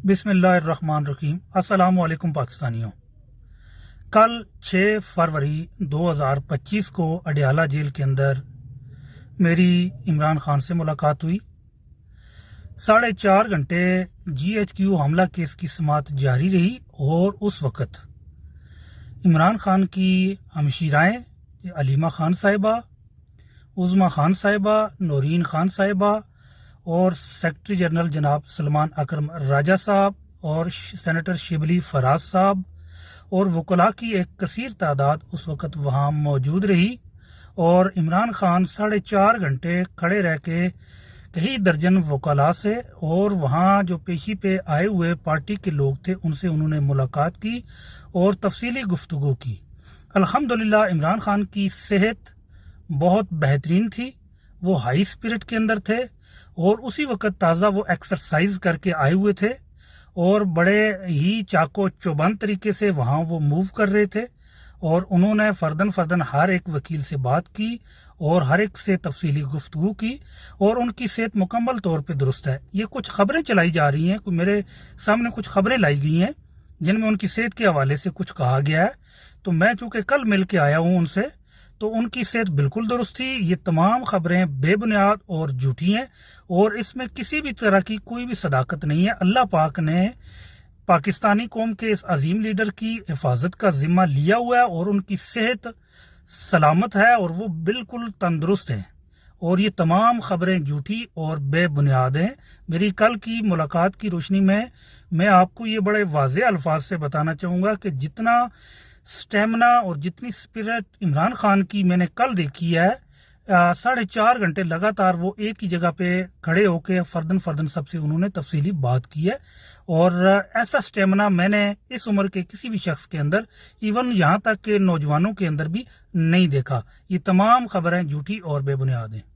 بسم اللہ الرحمن الرحیم۔ السلام علیکم پاکستانیوں۔ کل 6 فروری 2025 کو اڈیالہ جیل کے اندر میری عمران خان سے ملاقات ہوئی۔ 4.5 گھنٹے GHQ حملہ کیس کی سماعت جاری رہی اور اس وقت عمران خان کی ہمشیرائیں علیمہ خان صاحبہ، عظمیٰ خان صاحبہ، نورین خان صاحبہ اور سیکرٹری جنرل جناب سلمان اکرم راجہ صاحب اور سینیٹر شبلی فراز صاحب اور وکلاء کی ایک کثیر تعداد اس وقت وہاں موجود رہی، اور عمران خان 4.5 گھنٹے کھڑے رہ کے کئی درجن وکلاء سے اور وہاں جو پیشی پہ آئے ہوئے پارٹی کے لوگ تھے ان سے انہوں نے ملاقات کی اور تفصیلی گفتگو کی۔ الحمدللہ عمران خان کی صحت بہت بہترین تھی، وہ ہائی اسپرٹ کے اندر تھے اور اسی وقت تازہ وہ ایکسرسائز کر کے آئے ہوئے تھے اور بڑے ہی چاقو چوبند طریقے سے وہاں وہ موو کر رہے تھے، اور انہوں نے فردن ہر ایک وکیل سے بات کی اور ہر ایک سے تفصیلی گفتگو کی، اور ان کی صحت مکمل طور پہ درست ہے۔ یہ کچھ خبریں چلائی جا رہی ہیں، میرے سامنے کچھ خبریں لائی گئی ہیں جن میں ان کی صحت کے حوالے سے کچھ کہا گیا ہے، تو میں چونکہ کل مل کے آیا ہوں ان سے، تو ان کی صحت بالکل درست تھی۔ یہ تمام خبریں بے بنیاد اور جھوٹی ہیں اور اس میں کسی بھی طرح کی کوئی بھی صداقت نہیں ہے۔ اللہ پاک نے پاکستانی قوم کے اس عظیم لیڈر کی حفاظت کا ذمہ لیا ہوا ہے اور ان کی صحت سلامت ہے اور وہ بالکل تندرست ہیں، اور یہ تمام خبریں جھوٹی اور بے بنیاد ہیں۔ میری کل کی ملاقات کی روشنی میں آپ کو یہ بڑے واضح الفاظ سے بتانا چاہوں گا کہ جتنا سٹیمنا اور جتنی اسپرٹ عمران خان کی میں نے کل دیکھی ہے، 4.5 گھنٹے لگاتار وہ ایک ہی جگہ پہ کھڑے ہو کے فردن سب سے انہوں نے تفصیلی بات کی ہے، اور ایسا سٹیمنا میں نے اس عمر کے کسی بھی شخص کے اندر، ایون یہاں تک کہ نوجوانوں کے اندر بھی نہیں دیکھا۔ یہ تمام خبریں جھوٹی اور بے بنیاد ہیں۔